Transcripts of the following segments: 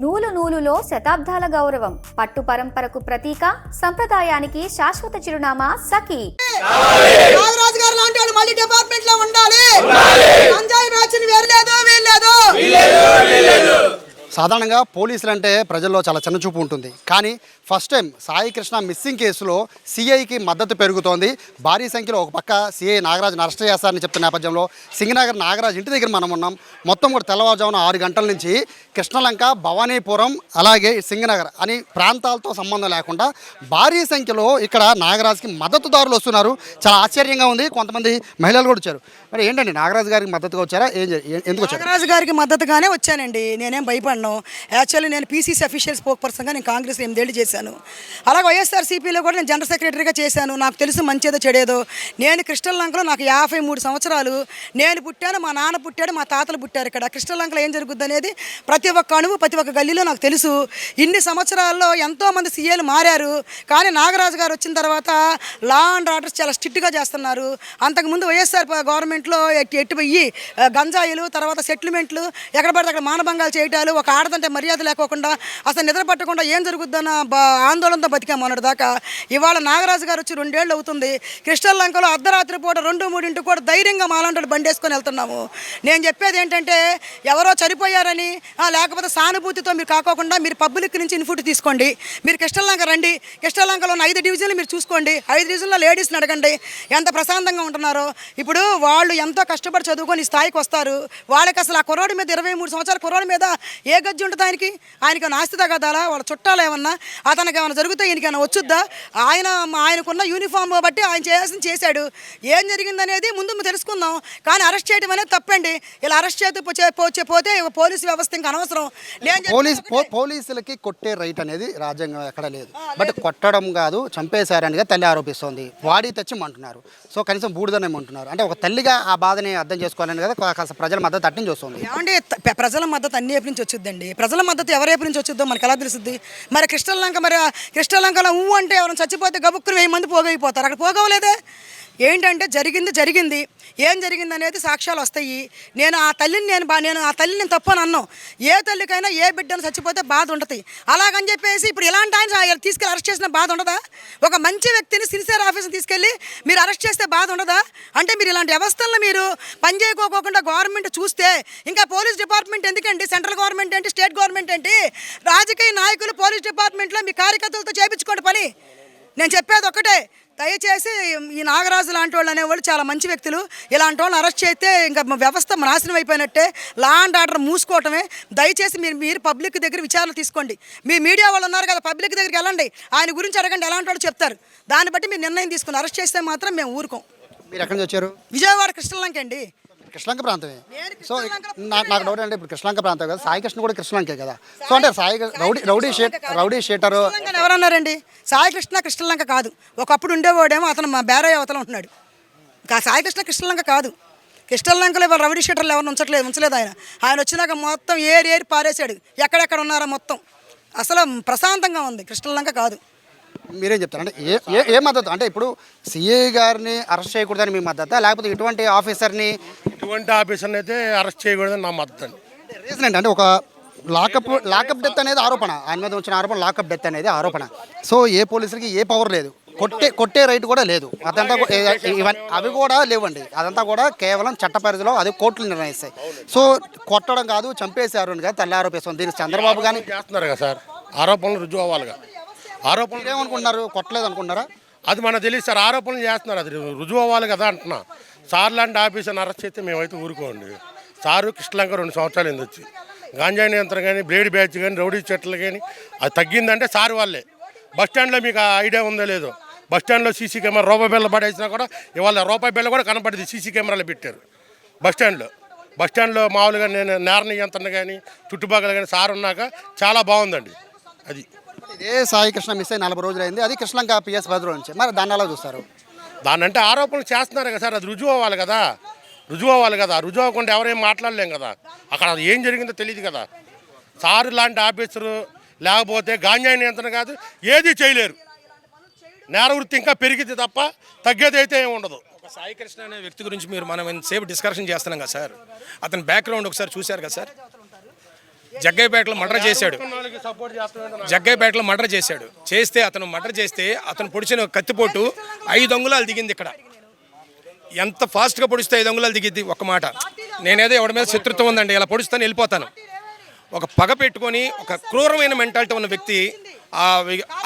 నూలు నూలులో శతాబ్దాల గౌరవం, పట్టు పరంపరకు ప్రతీక, సంప్రదాయానికి శాశ్వత చిరునామా సఖీ. నాగరాజు గారు లాంటి వాళ్ళు మళ్ళీ డిపార్ట్మెంట్ లో ఉండాలి. గంజాయి బ్యాచ్ని వేరలేదు వీల్లేదు. సాధారణంగా పోలీసులు అంటే ప్రజల్లో చాలా చిన్నచూపు ఉంటుంది. కానీ first time Sai Krishna missing కేసులో సిఐకి మద్దతు పెరుగుతోంది. భారీ సంఖ్యలో ఒక పక్క సిఐ నాగరాజును అరెస్ట్ చేస్తారని చెప్తున్న నేపథ్యంలో సింగనగర్ నాగరాజు ఇంటి దగ్గర మనం ఉన్నాం. మొత్తం కూడా తెల్లవారుజామున 6 గంటల నుంచి కృష్ణలంక, భవానీపురం, అలాగే సింగనగర్ అని ప్రాంతాలతో సంబంధం లేకుండా భారీ సంఖ్యలో ఇక్కడ నాగరాజుకి మద్దతుదారులు వస్తున్నారు. చాలా ఆశ్చర్యంగా ఉంది. కొంతమంది మహిళలు కూడా వచ్చారు. మరి ఏంటండి, నాగరాజు గారికి మద్దతుగా వచ్చారా? ఎందుకు వచ్చారు? నాగరాజు గారికి మద్దతుగానే వచ్చానండి. నేనేం భయపడ్డాను. యాక్చువల్లీ నేను పీసీసీ అఫీషియల్ స్పోక్ పర్సన్గా నేను కాంగ్రెస్ 8 ఏళ్ళు చేశాను. అలాగే వైఎస్ఆర్సీపీలో కూడా నేను జనరల్ సెక్రటరీగా చేశాను. నాకు తెలుసు మంచిదో చెడేదో. నేను కృష్ణలంకలో నాకు 53 సంవత్సరాలు. నేను పుట్టాను, మా నాన్న పుట్టాడు, మా తాతలు పుట్టారు. ఇక్కడ కృష్ణలంకలో ఏం జరుగుద్ది అనేది ప్రతి ఒక్క అణువు, ప్రతి ఒక్క గల్లీలో నాకు తెలుసు. ఇన్ని సంవత్సరాల్లో ఎంతోమంది సీఏలు మారారు. కానీ నాగరాజు గారు వచ్చిన తర్వాత లా అండ్ ఆర్డర్స్ చాలా స్ట్రిక్ట్గా చేస్తున్నారు. అంతకుముందు వైఎస్ఆర్ గవర్నమెంట్లో ఎట్టుపోయి గంజాయిలు, తర్వాత సెటిల్మెంట్లు, ఎక్కడ పడితే అక్కడ మానభంగాలు చేయటాలు, ఒక ఆడదంటే మర్యాద లేకోకుండా అసలు నిద్ర పట్టకుండా ఏం జరుగుద్దన్న ఆందోళనతో బతికాం మొన్నటి దాకా. ఇవాళ నాగరాజు గారు వచ్చి 2 ఏళ్ళు అవుతుంది. కృష్ణలంకలో అర్ధరాత్రి పూట 2-3 కూడా ధైర్యంగా మాలాంటి బండేసుకొని వెళ్తున్నాము. నేను చెప్పేది ఏంటంటే, ఎవరో చనిపోయారని లేకపోతే సానుభూతితో మీరు కాకోకుండా మీరు పబ్లిక్ నుంచి ఇన్పుట్ తీసుకోండి. మీరు కృష్ణలంక రండి. కృష్ణలంకలో ఉన్న 5 డివిజన్లు మీరు చూసుకోండి. 5 డివిజన్లో లేడీస్ని అడగండి ఎంత ప్రశాంతంగా ఉంటున్నారో. ఇప్పుడు వాళ్ళు ఎంతో కష్టపడి చదువుకొని స్థాయికి వస్తారు. వాళ్ళకి అసలు ఆ కుర్రాడి మీద 23 సంవత్సరాల కుర్రాడి మీద ఏ గజ్జి ఉంటుంది? ఆయనకి ఆస్తి తగదాలా? వాళ్ళ చుట్టాలు ఏమన్నా, అతనికి ఏమైనా జరిగితే ఈయనకైనా వచ్చుద్దా? ఆయనకున్న యూనిఫామ్ బట్టి ఆయన చేయాల్సింది చేశాడు. ఏం జరిగిందనేది ముందు తెలుసుకుందాం. కానీ అరెస్ట్ చేయడం అనేది తప్పండి. ఇలా అరెస్ట్ చేస్తే పోతే పోలీసు వ్యవస్థ ఇంకా అనవసరం. పోలీసులకి కొట్టే రైట్ అనేది రాజ్యాంగం ఎక్కడ లేదు. బట్ కొట్టడం కాదు, చంపేశారనిగా తల్లి ఆరోపిస్తోంది. బాడీ తెచ్చిమంటున్నారు. సో కనీసం బూడిదనేమంటున్నారు. అంటే ఒక తల్లిగా ఆ బాధని అర్థం చేసుకోవాలని కదా కాస్త ప్రజల మద్దతు అట్టించి వస్తుంది. ఏమంటే ప్రజల మద్దతు అన్ని వైపు నుంచి వచ్చిందండి. ప్రజల మద్దతు ఎవరి వైపు నుంచి వచ్చిందో మనకు ఎలా తెలుస్తుంది? మరి కృష్ణలంకలో అంటే ఎవరైనా చచ్చిపోతే గబుక్కులు 1000 మంది పోగైపోతారు. అక్కడ పోగవలేదే. ఏంటంటే జరిగింది ఏం జరిగింది అనేది సాక్ష్యాలు వస్తాయి. నేను ఆ తల్లిని తప్పని అన్నాను. ఏ తల్లికైనా ఏ బిడ్డను చచ్చిపోతే బాధ ఉంటుంది. అలాగని చెప్పేసి ఇప్పుడు ఇలాంటి ఆయన తీసుకెళ్ళి అరెస్ట్ చేసిన బాధ ఉండదా? ఒక మంచి వ్యక్తిని సిన్సియర్ ఆఫీస్ని తీసుకెళ్ళి మీరు అరెస్ట్ చేస్తే బాధ ఉండదా? అంటే మీరు ఇలాంటి వ్యవస్థలను మీరు పనిచేయకోకుండా గవర్నమెంట్ చూస్తే ఇంకా పోలీస్ డిపార్ట్మెంట్ ఎందుకండి? సెంట్రల్ గవర్నమెంట్ ఏంటి, స్టేట్ గవర్నమెంట్ ఏంటి? రాజకీయ నాయకులు పోలీస్ డిపార్ట్మెంట్లో మీ కార్యకర్తలతో చేయించుకోండి పని. నేను చెప్పేది ఒకటే, దయచేసి ఈ నాగరాజు లాంటి వాళ్ళు అనేవాళ్ళు చాలా మంచి వ్యక్తులు. ఇలాంటి వాళ్ళని అరెస్ట్ చేస్తే ఇంకా వ్యవస్థ నాశనం అయిపోయినట్టే. లా అండ్ ఆర్డర్ మూసుకోవటమే. దయచేసి మీరు పబ్లిక్ దగ్గర విచారణ తీసుకోండి. మీ మీడియా వాళ్ళు ఉన్నారు కదా, పబ్లిక్ దగ్గరికి వెళ్ళండి, ఆయన గురించి అడగండి, ఎలాంటి వాళ్ళు చెప్తారు. దాన్ని బట్టి మీరు నిర్ణయం తీసుకుని అరెస్ట్ చేస్తే మాత్రం మేము ఊరుకోం. మీరు ఎక్కడి నుంచి వచ్చారు? విజయవాడ కృష్ణలంక అండి. కృష్ణలంక ప్రాంతమే. సో నాకు డౌట్ అంటే, ఇప్పుడు కృష్ణలంక ప్రాంతం కదా, సాయి కృష్ణ కూడా కృష్ణలంకే కదా. సో అంటే సాయి రౌడీ షీటర్ ఎవరన్నారండి? సాయి కృష్ణలంక కాదు. ఒకప్పుడు ఉండేవాడేమో అతను మా బేరయ్య అవతల ఉంటున్నాడు. సాయి కృష్ణలంక కాదు. కృష్ణలంకలో ఇవాళ రౌడీ షీటర్లు ఎవరు ఉంచలేదు. ఆయన వచ్చినాక మొత్తం ఏరి పారేశాడు. ఎక్కడెక్కడ ఉన్నారో మొత్తం. అసలు ప్రశాంతంగా ఉంది. కృష్ణలంక కాదు. మీరేం చెప్తారు? అంటే ఏ మద్దతు? అంటే ఇప్పుడు సిఐ గారిని అరెస్ట్ చేయకూడదని మీ మద్దతు, లేకపోతే ఇటువంటి ఆఫీసర్ని అయితే అరెస్ట్ చేయకూడదని నా మద్దతు అండి. రీజన్ ఏంటంటే, ఒక లాకప్ డెత్ అనేది ఆరోపణ, ఆయన మీద వచ్చిన ఆరోపణ లాకప్ డెత్ అనేది ఆరోపణ. సో ఏ పోలీసులకి ఏ పవర్ లేదు, కొట్టే రైట్ కూడా లేదు. అదంతా అవి కూడా లేవండి. అదంతా కూడా కేవలం చట్ట పరిధిలో అది కోర్టులు నిర్ణయిస్తాయి. సో కొట్టడం కాదు, చంపేశారు అని కదా తల్లి ఆరోపిస్తుంది. దీనికి చంద్రబాబు కానీ చేస్తున్నారు కదా సార్, ఆరోపణలు రుజువు అవ్వాలిగా. ఆరోపణలు ఏమనుకుంటున్నారు? కొట్టలేదు అనుకుంటారా? అది మనకు తెలియదు సార్. ఆరోపణలు చేస్తున్నారు, అది రుజువు అవ్వాలి కదా అంటున్నా. సార్ లాంటి ఆఫీసర్ని అరెస్ట్ చేస్తే మేమైతే ఊరుకోండి. సారు కృష్ణలంక 2 సంవత్సరాలు ఎందుకు వచ్చి గాంజా నియంత్రణ కానీ, బ్లేడ్ బ్యాచ్ కానీ, రౌడీ చెట్లు కానీ అది తగ్గిందంటే సార్ వాళ్ళే. బస్టాండ్లో మీకు ఐడియా ఉందో లేదో, బస్టాండ్లో సీసీ కెమెరా రూపాయి బిళ్ళ పడేసినా కూడా ఇవాళ రూపాయి బిళ్ళ కూడా కనపడింది. సీసీ కెమెరాలు పెట్టారు బస్టాండ్లో మామూలుగా. నేను నేర నియంత్రణ కానీ, చుట్టుపక్కల కానీ సార్ ఉన్నాక చాలా బాగుందండి. అది ఇదే సాయి కృష్ణ మిస్ అయి 40 రోజులు అయింది. అది కృష్ణలంక పిఎస్ భద్రం నుంచి. మరి దాన్ని ఎలా చూస్తారు? దాన్ని అంటే ఆరోపణలు చేస్తున్నారు కదా సార్, అది రుజువు అవ్వాలి కదా. రుజువు అవ్వకుండా ఎవరేం మాట్లాడలేం కదా. అక్కడ ఏం జరిగిందో తెలియదు కదా. సారు లాంటి ఆఫీసరు లేకపోతే గాంజా నియంత్రణ కాదు, ఏది చేయలేరు. నేర వృత్తి ఇంకా పెరిగితే తప్ప తగ్గేది అయితే ఏమి ఉండదు. సాయి కృష్ణ అనే వ్యక్తి గురించి మనం ఎంతసేపు డిస్కషన్ చేస్తున్నాం కదా సార్. అతని బ్యాక్గ్రౌండ్ ఒకసారి చూశారు కదా సార్. జగ్గయ్యపేటలో మర్డర్ చేశాడు. చేస్తే అతను పొడిచిన కత్తిపోటు 5 అంగుళాలు దిగింది. ఇక్కడ ఎంత ఫాస్ట్గా పొడిస్తే 5 అంగుళాలు దిగిద్ది. ఒక మాట, నేనేదో ఎవడి మీద శత్రుత్వం ఉందండి, ఇలా పొడుస్తాను వెళ్ళిపోతాను. ఒక పగ పెట్టుకొని ఒక క్రూరమైన మెంటాలిటీ ఉన్న వ్యక్తి,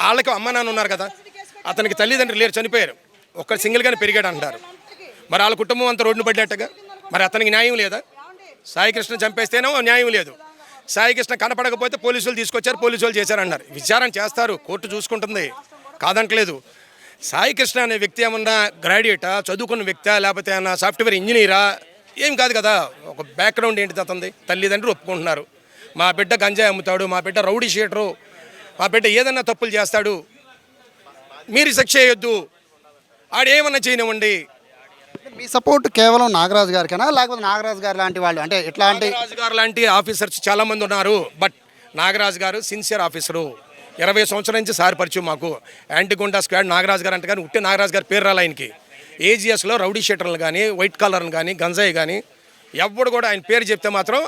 వాళ్ళకి అమ్మ నాన్న ఉన్నారు కదా, అతనికి తల్లిదండ్రులు లేరు, చనిపోయారు, ఒక్క సింగిల్గానే పెరిగాడు అంటారు. మరి వాళ్ళ కుటుంబం అంతా రోడ్డును పడ్డట్టుగా, మరి అతనికి న్యాయం లేదా? సాయికృష్ణ చంపేస్తేనో న్యాయం లేదు. సాయికృష్ణ కనపడకపోతే పోలీసులు తీసుకొచ్చారు, పోలీసులు చేశారన్నారు. విచారణ చేస్తారు, కోర్టు చూసుకుంటుంది, కాదంటలేదు. సాయికృష్ణ అనే వ్యక్తి ఏమన్నా గ్రాడ్యుయేటా, చదువుకున్న వ్యక్తా, లేకపోతే ఏమన్నా సాఫ్ట్వేర్ ఇంజనీరా? ఏం కాదు కదా. ఒక బ్యాక్గ్రౌండ్ ఏంటి అతనిది? తల్లిదండ్రులు ఒప్పుకుంటున్నారు, మా బిడ్డ గంజాయి అమ్ముతాడు, మా బిడ్డ రౌడీ షీటరు, మా బిడ్డ ఏదన్నా తప్పులు చేస్తాడు, మీరు శిక్ష చేయొద్దు, ఆడేమన్నా చేయనివ్వండి. మీ సపోర్ట్ కేవలం నాగరాజు గారికేనా, లేకపోతే నాగరాజు గారు లాంటి వాళ్ళు, అంటే ఎట్లాంటి నాగరాజు గారు లాంటి ఆఫీసర్స్ చాలామంది ఉన్నారు, బట్ నాగరాజు గారు సిన్సియర్ ఆఫీసరు. 20 సంవత్సరాల నుంచి సార్ పరిచయం మాకు. యాంటీగుండా స్క్వాడ్ నాగరాజు గారు అంటే కానీ ఉట్టే నాగరాజు గారు పేరు రాలి ఆయనకి. ఏజీఎస్లో రౌడీ షీటర్లు కానీ, వైట్ కాలర్ని కానీ, గంజాయి కానీ ఎవడు కూడా ఆయన పేరు చెప్తే మాత్రం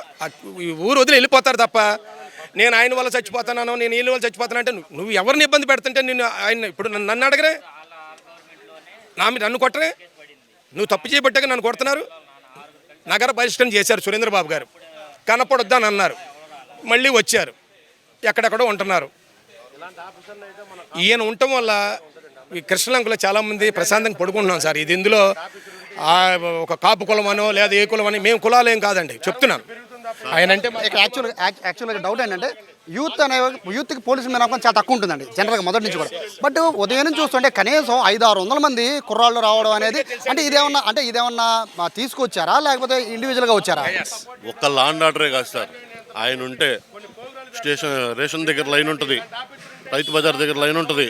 ఊరు వదిలి వెళ్ళిపోతారు తప్ప, నేను ఆయన వల్ల చచ్చిపోతున్నాను, నేను వీళ్ళ వల్ల చచ్చిపోతాను అంటే నువ్వు ఎవరిని ఇబ్బంది పెడుతుంటే నేను ఆయన ఇప్పుడు నన్ను అడగరే, నన్ను కొట్టరే, నువ్వు తప్పు చేయబట్టాక నన్ను కొడుతున్నారు. నగర పరిష్కరణ చేశారు సురేంద్రబాబు గారు, కనపడొద్దని అన్నారు, మళ్ళీ వచ్చారు, ఎక్కడెక్కడో ఉంటున్నారు. ఈయన ఉండటం వల్ల ఈ కృష్ణలంకలో చాలామంది ప్రశాంతంగా పడుకుంటున్నాం సార్. ఇది ఇందులో ఒక కాపు కులమనో లేదా ఏ కులమని, మేము కులాలు ఏం కాదండి చెప్తున్నాను. ఆయన అంటే యాక్చువల్గా డౌట్ ఏంటంటే యూత్కి పోలీసుల మీద నమ్మకం చాలా తక్కువ ఉంటుందండి జనరల్గా మొదటి నుంచి కూడా. బట్ ఉదయం నుంచి చూస్తుంటే కనీసం 500-600 మంది కుర్రాళ్ళు రావడం అనేది, అంటే ఇదేమన్నా తీసుకొచ్చారా లేకపోతే ఇండివిజువల్గా వచ్చారా? ఒక్క లాండ్ ఆర్డరే కాదు సార్. ఆయన ఉంటే రేషన్ దగ్గర లైన్ ఉంటుంది, రైతు బజార్ దగ్గర లైన్ ఉంటుంది,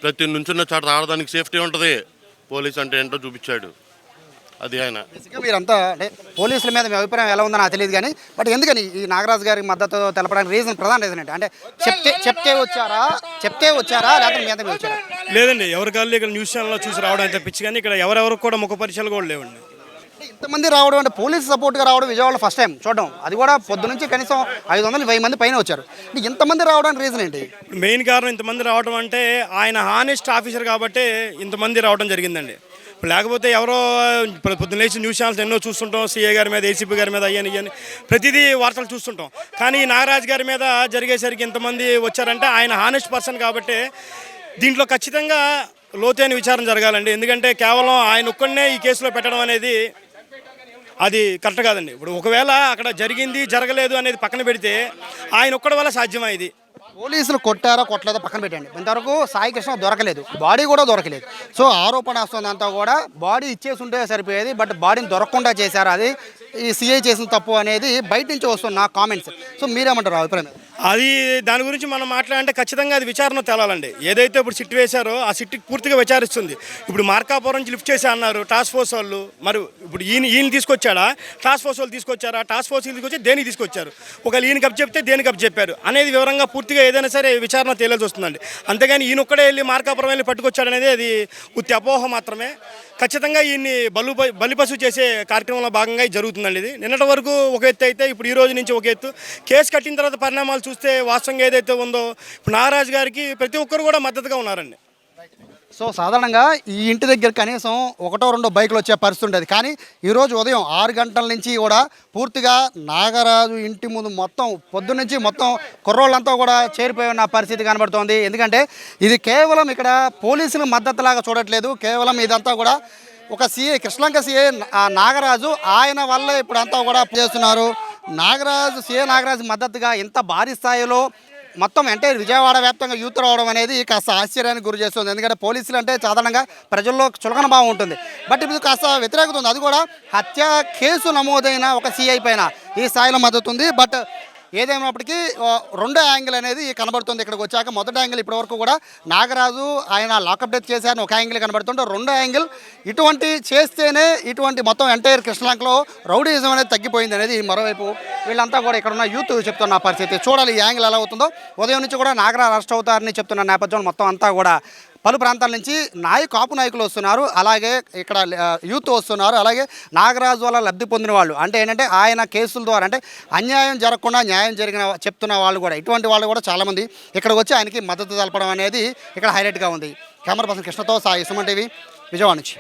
ప్రతి నుంచున్న చాట ఆడడానికి సేఫ్టీ ఉంటుంది. పోలీస్ అంటే ఏంటో చూపించాడు, అది ఆయన. మీరంతా అంటే పోలీసుల మీద మీ అభిప్రాయం ఎలా ఉందో నాకు తెలియదు కానీ, బట్ ఎందుకని ఈ నాగరాజు గారికి మద్దతు తెలపడానికి ప్రధాన రీజన్ ఏంటి? అంటే చెప్తే వచ్చారా లేకపోతే మీ మీద వచ్చారా? లేదండి, ఎవరి కాళ్ళు ఇక్కడ న్యూస్ ఛానల్లో చూసి రావడం తప్పించి కానీ ఇక్కడ ఎవరెవరికి కూడా ముఖ పరిచయాలు కూడా లేవండి. ఇంతమంది రావడం అంటే పోలీసు సపోర్ట్గా రావడం విజయవాడలో ఫస్ట్ టైం చూడడం, అది కూడా పొద్దు నుంచి కనీసం 500-1000 మంది పైన వచ్చారు. ఇంతమంది రావడానికి రీజన్ ఏంటి? మెయిన్ కారణం ఇంతమంది రావడం అంటే ఆయన హానెస్ట్ ఆఫీసర్ కాబట్టి ఇంతమంది రావడం జరిగిందండి. లేకపోతే ఎవరో పొద్దున్న లేచి న్యూస్ ఛానల్స్ ఎన్నో చూస్తుంటాం, సీఏ గారి మీద, ఏసీపీ గారి మీద, అయ్యని ప్రతిదీ వార్తలు చూస్తుంటాం. కానీ నాగరాజు గారి మీద జరిగేసరికి ఇంతమంది వచ్చారంటే ఆయన హానెస్ట్ పర్సన్ కాబట్టి దీంట్లో ఖచ్చితంగా లోతైన విచారణ జరగాలండి. ఎందుకంటే కేవలం ఆయన ఒక్కడనే ఈ కేసులో పెట్టడం అనేది అది కరెక్ట్ కాదండి. ఇప్పుడు ఒకవేళ అక్కడ జరిగింది జరగలేదు అనేది పక్కన పెడితే ఆయన ఒక్కడి వల్ల సాధ్యమా ఇది? పోలీసులు కొట్టారో కొట్టలేదో పక్కన పెట్టండి, ఇంతవరకు సాయికృష్ణ దొరకలేదు, బాడీ కూడా దొరకలేదు. సో ఆరోపణ వస్తుందంతా కూడా బాడీ ఇచ్చేసి ఉంటే సరిపోయేది, బట్ బాడీని దొరకకుండా చేశారు, అది ఈ సిఐ చేసిన తప్పు అనేది బయట నుంచి వస్తున్న కామెంట్స్. సో మీరేమంటారు అభిప్రాయం? అది దాని గురించి మనం మాట్లాడాలంటే ఖచ్చితంగా అది విచారణ తేలాలండి. ఏదైతే ఇప్పుడు సిట్ వేశారో ఆ సిట్కి పూర్తిగా విచారిస్తుంది. ఇప్పుడు మార్కాపురం నుంచి లిఫ్ట్ చేసి అన్నారు టాస్క్ ఫోర్స్ వాళ్ళు, మరి ఇప్పుడు ఈయన తీసుకొచ్చాడా, టాస్క్ ఫోర్స్ వాళ్ళు తీసుకొచ్చారా, టాస్క్ ఫోర్స్ తీసుకొచ్చి దేనికి తీసుకొచ్చారు, ఒకవేళ ఈయన కప్ చెప్తే దేనికి కప్ చెప్పారు అనేది వివరంగా పూర్తిగా ఏదైనా సరే విచారణ తేలాల్సి వస్తుందండి. అంతేగాని ఈయన ఒక్కడే వెళ్ళి మార్కాపురం వెళ్ళి పట్టుకొచ్చాడు అనేది అది ఉత్తి అపోహ మాత్రమే. ఖచ్చితంగా ఈయన్ని బలిపశు చేసే కార్యక్రమంలో భాగంగా ఇది జరుగుతుందండి. ఇది నిన్నటి వరకు ఒక ఎత్తు అయితే ఇప్పుడు ఈ రోజు నుంచి ఒక ఎత్తు. కేసు కట్టిన తర్వాత పరిణామాలు చూస్తే వాస్తవంగా ఏదైతే ఉందో ఇప్పుడు నాగరాజు గారికి ప్రతి ఒక్కరు కూడా మద్దతుగా ఉన్నారండి. సో సాధారణంగా ఈ ఇంటి దగ్గర కనీసం 1-2 బైకులు వచ్చే పరిస్థితి ఉండేది, కానీ ఈరోజు ఉదయం 6 గంటల నుంచి కూడా పూర్తిగా నాగరాజు ఇంటి ముందు మొత్తం పొద్దున్నుంచి మొత్తం కుర్రోళ్ళంతా కూడా చేరిపోయి ఉన్న పరిస్థితి కనబడుతోంది. ఎందుకంటే ఇది కేవలం ఇక్కడ పోలీసుల మద్దతులాగా చూడట్లేదు, కేవలం ఇదంతా కూడా ఒక సిఐ కృష్ణలంక సిఐ నాగరాజు ఆయన వల్ల ఇప్పుడు అంతా కూడా చేస్తున్నారు. సిఐ నాగరాజు మద్దతుగా ఇంత భారీ స్థాయిలో మొత్తం అంటే విజయవాడ వ్యాప్తంగా యూత్ రావడం అనేది కాస్త ఆశ్చర్యానికి గురి చేస్తుంది. ఎందుకంటే పోలీసులు అంటే సాధారణంగా ప్రజల్లో చులకన భావం ఉంటుంది, బట్ ఇప్పుడు కాస్త వ్యతిరేకత ఉంది. అది కూడా హత్య కేసు నమోదైన ఒక సిఐ పైన ఈ స్థాయిలో మద్దతు ఉంది. బట్ ఏదేమైనప్పటికీ 2 యాంగిల్ అనేది కనబడుతుంది. ఇక్కడికి వచ్చాక మొదటి యాంగిల్ ఇప్పటివరకు కూడా నాగరాజు ఆయన లాకప్ డెత్ చేశారని ఒక యాంగిల్ కనబడుతుంటే, 2వ యాంగిల్ ఇటువంటి చేస్తేనే ఇటువంటి మొత్తం ఎంటైర్ కృష్ణలంకలో రౌడీయిజం అనేది తగ్గిపోయింది అనేది మరోవైపు వీళ్ళంతా కూడా ఇక్కడ ఉన్న యూత్ చెప్తున్న పరిస్థితి. చూడాలి ఈ యాంగిల్ ఎలా అవుతుందో. ఉదయం నుంచి కూడా నాగరాజు అరెస్ట్ అవుతారని చెప్తున్న నేపథ్యంలో మొత్తం అంతా కూడా పలు ప్రాంతాల నుంచి కాపు నాయకులు వస్తున్నారు, అలాగే ఇక్కడ యూత్ వస్తున్నారు, అలాగే నాగరాజు వల్ల లబ్ధి పొందిన వాళ్ళు, అంటే ఏంటంటే ఆయన కేసుల ద్వారా అంటే అన్యాయం జరగకుండా న్యాయం జరిగిన చెప్తున్న వాళ్ళు కూడా, ఇటువంటి వాళ్ళు కూడా చాలామంది ఇక్కడికి వచ్చి ఆయనకి మద్దతు తెలపడం అనేది ఇక్కడ హైలైట్గా ఉంది. కెమెరా పర్సన్ కృష్ణతో సాయి, సుమన్ టీవీ, విజయవాడ నుంచి.